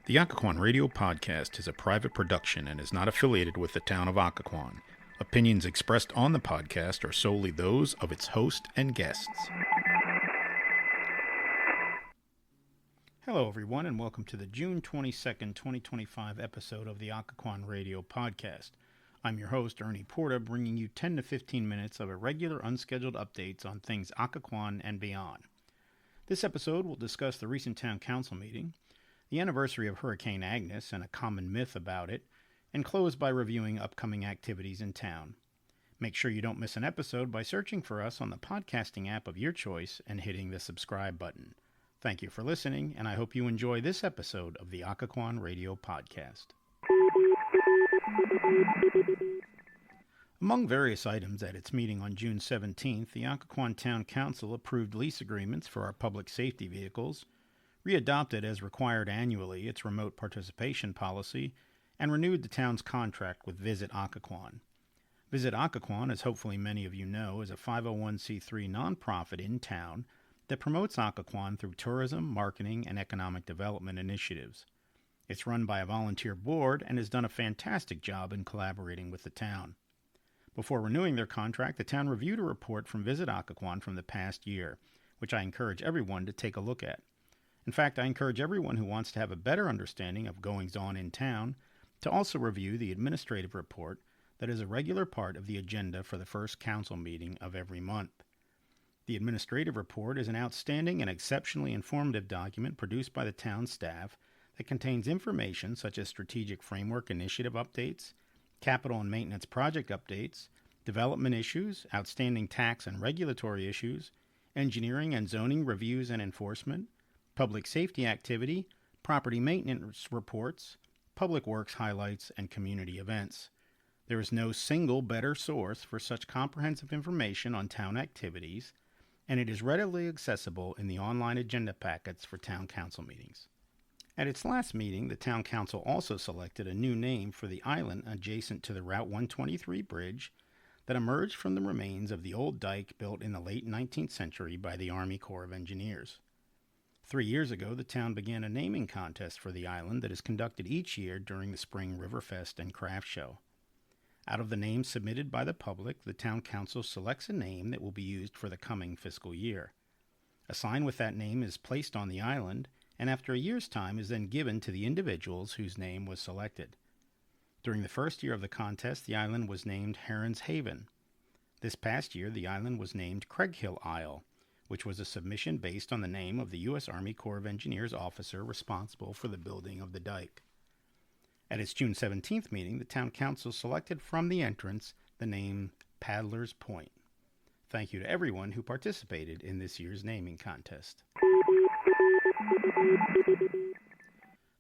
The Occoquan Radio Podcast is a private production and is not affiliated with the town of Occoquan. Opinions expressed on the podcast are solely those of its host and guests. Hello, everyone, and welcome to the June 22nd, 2025 episode of the Occoquan Radio Podcast. I'm your host, Ernie Porta, bringing you 10 to 15 minutes of irregular, unscheduled updates on things Occoquan and beyond. This episode will discuss the recent town council meeting, the anniversary of Hurricane Agnes and a common myth about it, and close by reviewing upcoming activities in town. Make sure you don't miss an episode by searching for us on the podcasting app of your choice and hitting the subscribe button. Thank you for listening, and I hope you enjoy this episode of the Occoquan Radio Podcast. Among various items at its meeting on June 17th, the Occoquan Town Council approved lease agreements for our public safety vehicles, readopted as required annually its remote participation policy, and renewed the town's contract with Visit Occoquan. Visit Occoquan, as hopefully many of you know, is a 501c3 nonprofit in town that promotes Occoquan through tourism, marketing, and economic development initiatives. It's run by a volunteer board and has done a fantastic job in collaborating with the town. Before renewing their contract, the town reviewed a report from Visit Occoquan from the past year, which I encourage everyone to take a look at. In fact, I encourage everyone who wants to have a better understanding of goings-on in town to also review the administrative report that is a regular part of the agenda for the first council meeting of every month. The administrative report is an outstanding and exceptionally informative document produced by the town staff that contains information such as strategic framework initiative updates, capital and maintenance project updates, development issues, outstanding tax and regulatory issues, engineering and zoning reviews and enforcement, public safety activity, property maintenance reports, public works highlights, and community events. There is no single better source for such comprehensive information on town activities, and it is readily accessible in the online agenda packets for town council meetings. At its last meeting, the town council also selected a new name for the island adjacent to the Route 123 bridge that emerged from the remains of the old dike built in the late 19th century by the Army Corps of Engineers. 3 years ago, the town began a naming contest for the island that is conducted each year during the Spring Riverfest and Craft Show. Out of the names submitted by the public, the town council selects a name that will be used for the coming fiscal year. A sign with that name is placed on the island, and after a year's time is then given to the individuals whose name was selected. During the first year of the contest, the island was named Heron's Haven. This past year, the island was named Craighill Isle, which was a submission based on the name of the U.S. Army Corps of Engineers officer responsible for the building of the dike. At its June 17th meeting, the town council selected from the entrants the name Paddler's Point. Thank you to everyone who participated in this year's naming contest.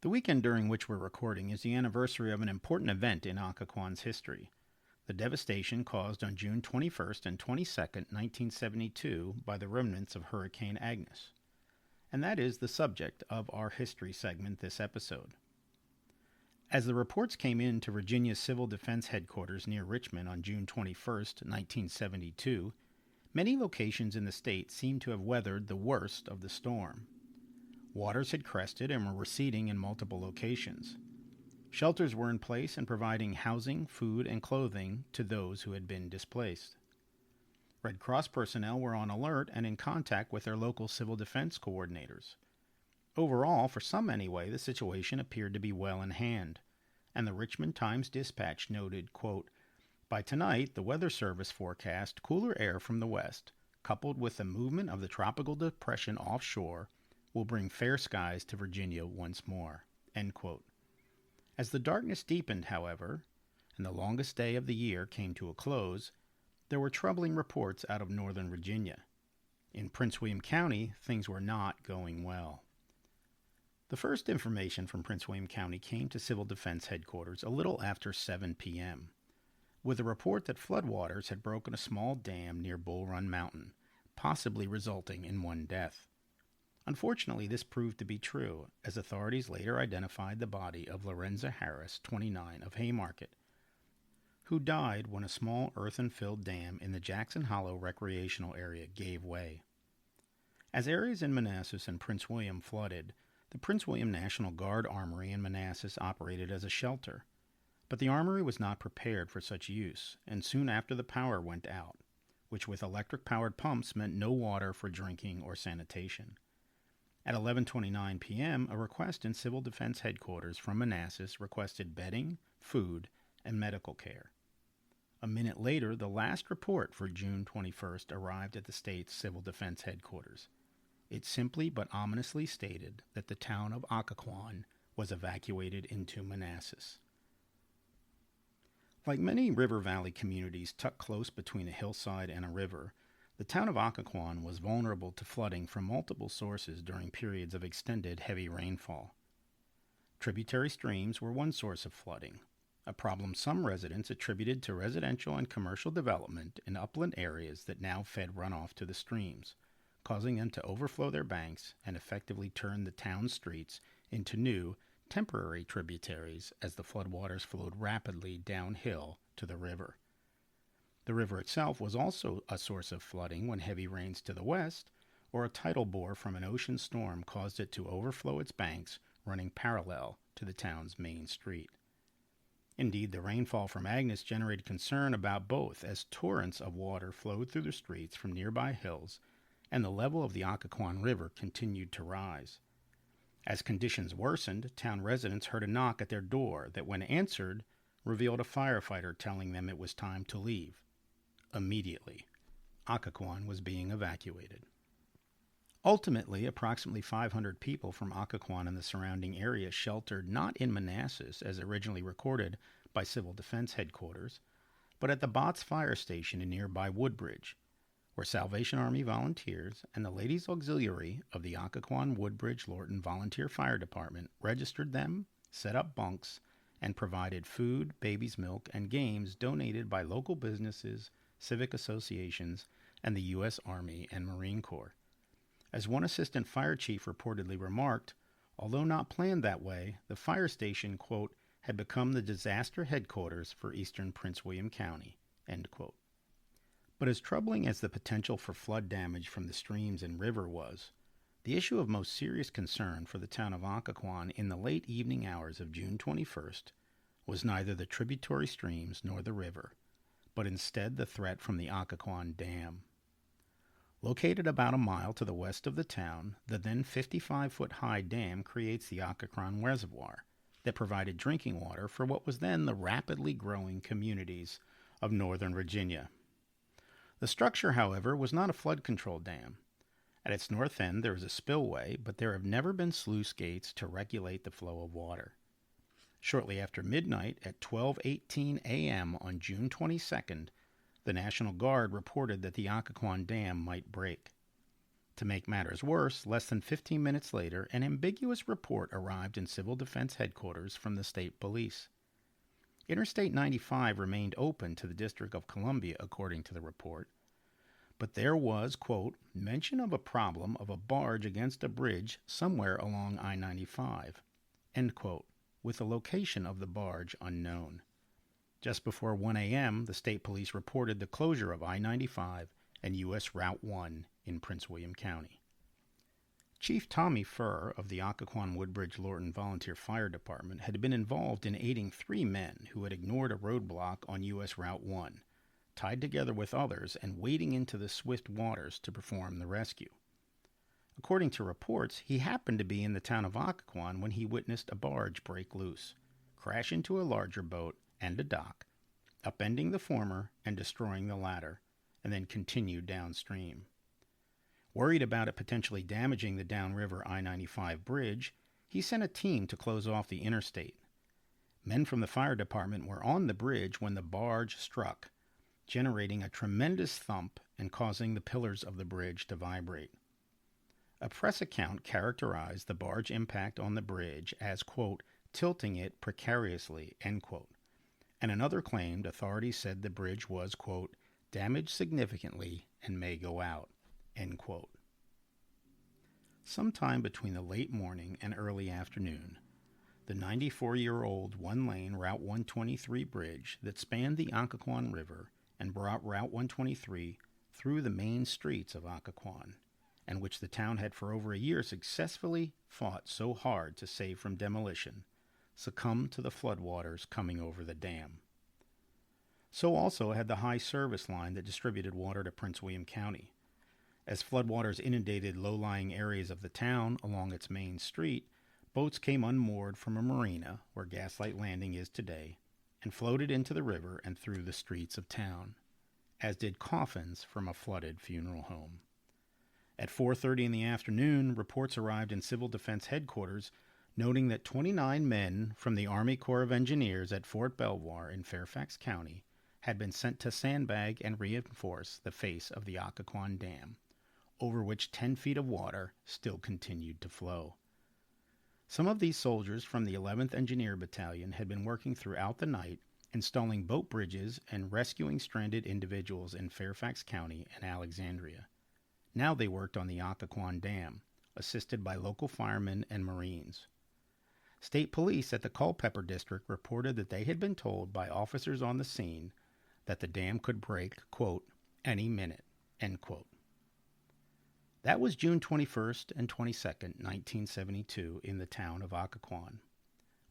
The weekend during which we're recording is the anniversary of an important event in Occoquan's history, the devastation caused on June 21st and 22nd, 1972 by the remnants of Hurricane Agnes. And that is the subject of our history segment this episode. As the reports came in to Virginia's Civil Defense Headquarters near Richmond on June 21st, 1972, many locations in the state seemed to have weathered the worst of the storm. Waters had crested and were receding in multiple locations. Shelters were in place and providing housing, food, and clothing to those who had been displaced. Red Cross personnel were on alert and in contact with their local civil defense coordinators. Overall, for some anyway, the situation appeared to be well in hand, and the Richmond Times-Dispatch noted, quote, "By tonight, the Weather Service forecast cooler air from the west, coupled with the movement of the tropical depression offshore, will bring fair skies to Virginia once more." End quote. As the darkness deepened, however, and the longest day of the year came to a close, there were troubling reports out of northern Virginia. In Prince William County, things were not going well. The first information from Prince William County came to Civil Defense Headquarters a little after 7 p.m., with a report that floodwaters had broken a small dam near Bull Run Mountain, possibly resulting in one death. Unfortunately, this proved to be true, as authorities later identified the body of Lorenza Harris, 29, of Haymarket, who died when a small earthen-filled dam in the Jackson Hollow recreational area gave way. As areas in Manassas and Prince William flooded, The Prince William National Guard Armory in Manassas operated as a shelter, but the armory was not prepared for such use, and soon after the power went out, which with electric-powered pumps meant no water for drinking or sanitation. At 11:29 p.m., a request in Civil Defense Headquarters from Manassas requested bedding, food, and medical care. A minute later, the last report for June 21st arrived at the state's Civil Defense Headquarters. It simply but ominously stated that the town of Occoquan was evacuated into Manassas. Like many river valley communities tucked close between a hillside and a river, the town of Occoquan was vulnerable to flooding from multiple sources during periods of extended heavy rainfall. Tributary streams were one source of flooding, a problem some residents attributed to residential and commercial development in upland areas that now fed runoff to the streams, causing them to overflow their banks and effectively turn the town's streets into new, temporary tributaries as the floodwaters flowed rapidly downhill to the river. The river itself was also a source of flooding when heavy rains to the west or a tidal bore from an ocean storm caused it to overflow its banks, running parallel to the town's main street. Indeed, the rainfall from Agnes generated concern about both as torrents of water flowed through the streets from nearby hills and the level of the Occoquan River continued to rise. As conditions worsened, town residents heard a knock at their door that, when answered, revealed a firefighter telling them it was time to leave. Immediately, Occoquan was being evacuated. Ultimately, approximately 500 people from Occoquan and the surrounding area sheltered not in Manassas as originally recorded by Civil Defense Headquarters, but at the Botts Fire Station in nearby Woodbridge, where Salvation Army volunteers and the Ladies Auxiliary of the Occoquan Woodbridge Lorton Volunteer Fire Department registered them, set up bunks, and provided food, baby's milk, and games donated by local businesses, civic associations, and the U.S. Army and Marine Corps. As one assistant fire chief reportedly remarked, although not planned that way, the fire station, quote, had become the disaster headquarters for eastern Prince William County, end quote. But as troubling as the potential for flood damage from the streams and river was, the issue of most serious concern for the town of Occoquan in the late evening hours of June 21st was neither the tributary streams nor the river, but instead the threat from the Occoquan Dam. Located about a mile to the west of the town, the then 55-foot-high dam creates the Occoquan Reservoir that provided drinking water for what was then the rapidly growing communities of northern Virginia. The structure, however, was not a flood-control dam. At its north end there is a spillway, but there have never been sluice gates to regulate the flow of water. Shortly after midnight, at 12:18 a.m. on June 22nd, the National Guard reported that the Occoquan Dam might break. To make matters worse, less than 15 minutes later, an ambiguous report arrived in Civil Defense Headquarters from the state police. Interstate 95 remained open to the District of Columbia, according to the report, but there was, quote, mention of a problem of a barge against a bridge somewhere along I-95, end quote, with the location of the barge unknown. Just before 1 a.m., the state police reported the closure of I-95 and U.S. Route 1 in Prince William County. Chief Tommy Furr of the Occoquan Woodbridge Lorton Volunteer Fire Department had been involved in aiding 3 men who had ignored a roadblock on U.S. Route 1, tied together with others and wading into the swift waters to perform the rescue. According to reports, he happened to be in the town of Occoquan when he witnessed a barge break loose, crash into a larger boat and a dock, upending the former and destroying the latter, and then continued downstream. Worried about it potentially damaging the downriver I-95 bridge, he sent a team to close off the interstate. Men from the fire department were on the bridge when the barge struck, generating a tremendous thump and causing the pillars of the bridge to vibrate. A press account characterized the barge impact on the bridge as, quote, tilting it precariously, end quote, and another claimed authorities said the bridge was, quote, damaged significantly and may go out, end quote. Sometime between the late morning and early afternoon, the 94-year-old one-lane Route 123 bridge that spanned the Occoquan River and brought Route 123 through the main streets of Occoquan and which the town had for over a year successfully fought so hard to save from demolition, succumbed to the floodwaters coming over the dam. So also had the high service line that distributed water to Prince William County. As floodwaters inundated low-lying areas of the town along its main street, boats came unmoored from a marina, where Gaslight Landing is today, and floated into the river and through the streets of town, as did coffins from a flooded funeral home. At 4:30 in the afternoon, reports arrived in Civil Defense Headquarters noting that 29 men from the Army Corps of Engineers at Fort Belvoir in Fairfax County had been sent to sandbag and reinforce the face of the Occoquan Dam, over which 10 feet of water still continued to flow. Some of these soldiers from the 11th Engineer Battalion had been working throughout the night installing boat bridges and rescuing stranded individuals in Fairfax County and Alexandria. Now they worked on the Occoquan Dam, assisted by local firemen and Marines. State police at the Culpeper District reported that they had been told by officers on the scene that the dam could break, quote, any minute, end quote. That was June 21st and 22nd, 1972, in the town of Occoquan.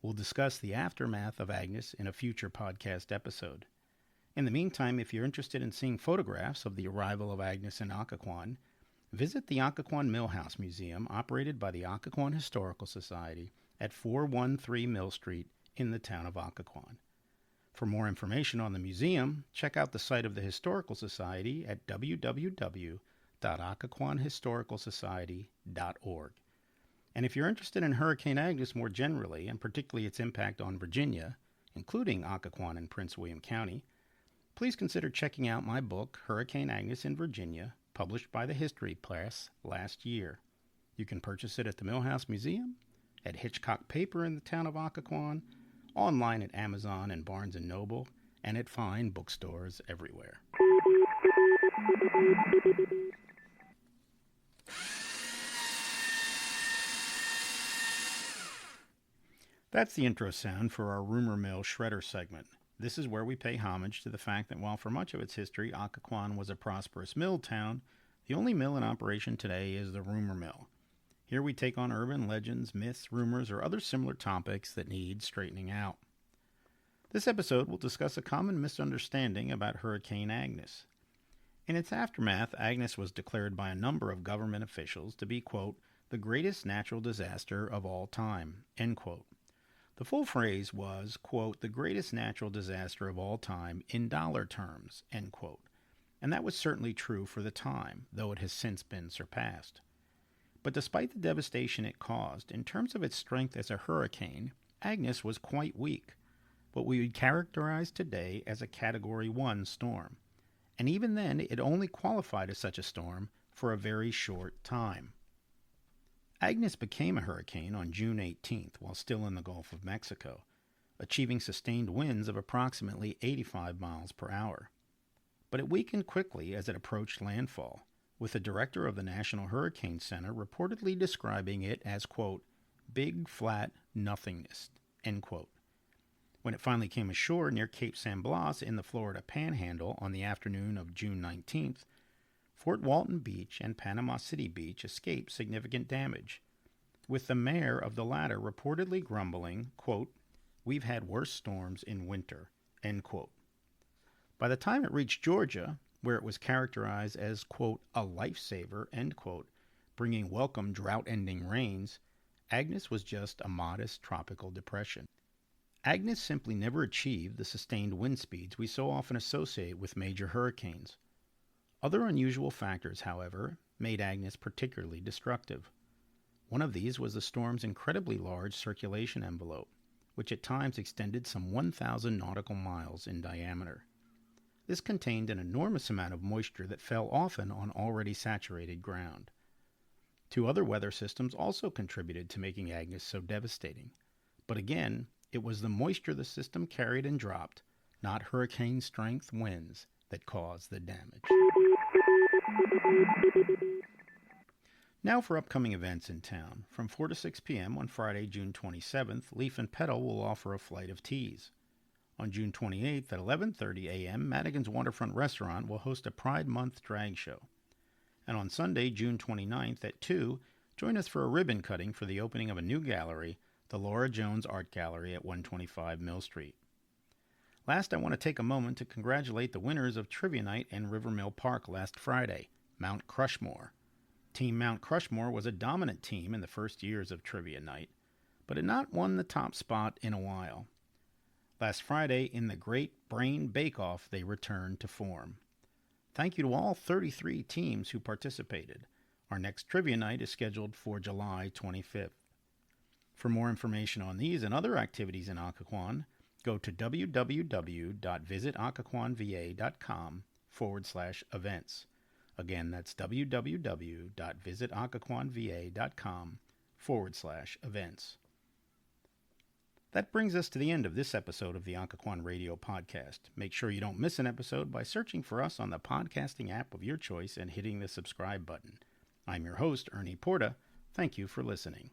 We'll discuss the aftermath of Agnes in a future podcast episode. In the meantime, if you're interested in seeing photographs of the arrival of Agnes in Occoquan, visit the Occoquan Millhouse Museum, operated by the Occoquan Historical Society, at 413 Mill Street in the town of Occoquan. For more information on the museum, check out the site of the Historical Society at www.occoquanhistoricalsociety.org. And if you're interested in Hurricane Agnes more generally, and particularly its impact on Virginia, including Occoquan and Prince William County, please consider checking out my book, Hurricane Agnes in Virginia, published by the History Press last year. You can purchase it at the Millhouse Museum, at Hitchcock Paper in the town of Occoquan, online at Amazon and Barnes & Noble, and at fine bookstores everywhere. That's the intro sound for our Rumor Mill Shredder segment. This is where we pay homage to the fact that while for much of its history Occoquan was a prosperous mill town, the only mill in operation today is the Rumor Mill. Here we take on urban legends, myths, rumors, or other similar topics that need straightening out. This episode will discuss a common misunderstanding about Hurricane Agnes. In its aftermath, Agnes was declared by a number of government officials to be, quote, the greatest natural disaster of all time, end quote. The full phrase was, quote, the greatest natural disaster of all time in dollar terms, end quote. And that was certainly true for the time, though it has since been surpassed. But despite the devastation it caused, in terms of its strength as a hurricane, Agnes was quite weak, what we would characterize today as a Category 1 storm. And even then, it only qualified as such a storm for a very short time. Agnes became a hurricane on June 18th while still in the Gulf of Mexico, achieving sustained winds of approximately 85 miles per hour. But it weakened quickly as it approached landfall, with the director of the National Hurricane Center reportedly describing it as, quote, big, flat nothingness, end quote. When it finally came ashore near Cape San Blas in the Florida Panhandle on the afternoon of June 19th, Fort Walton Beach and Panama City Beach escaped significant damage, with the mayor of the latter reportedly grumbling, quote, we've had worse storms in winter, end quote. By the time it reached Georgia, where it was characterized as, quote, a lifesaver, end quote, bringing welcome drought-ending rains, Agnes was just a modest tropical depression. Agnes simply never achieved the sustained wind speeds we so often associate with major hurricanes. Other unusual factors, however, made Agnes particularly destructive. One of these was the storm's incredibly large circulation envelope, which at times extended some 1,000 nautical miles in diameter. This contained an enormous amount of moisture that fell often on already saturated ground. Two other weather systems also contributed to making Agnes so devastating. But again, it was the moisture the system carried and dropped, not hurricane-strength winds, that caused the damage. Now for upcoming events in town. From 4 to 6 p.m. on Friday, June 27th, Leaf and Petal will offer a flight of teas. On June 28th at 11:30 a.m., Madigan's Waterfront Restaurant will host a Pride Month drag show. And on Sunday, June 29th at 2, join us for a ribbon cutting for the opening of a new gallery, the Laura Jones Art Gallery at 125 Mill Street. Last, I want to take a moment to congratulate the winners of Trivia Night in Rivermill Park last Friday, Mount Crushmore. Team Mount Crushmore was a dominant team in the first years of Trivia Night, but had not won the top spot in a while. Last Friday, in the Great Brain Bake-Off, they returned to form. Thank you to all 33 teams who participated. Our next Trivia Night is scheduled for July 25th. For more information on these and other activities in Occoquan, go to www.visitoccoquanva.com/events. Again, that's www.visitoccoquanva.com/events. That brings us to the end of this episode of the Occoquan Radio Podcast. Make sure you don't miss an episode by searching for us on the podcasting app of your choice and hitting the subscribe button. I'm your host, Ernie Porta. Thank you for listening.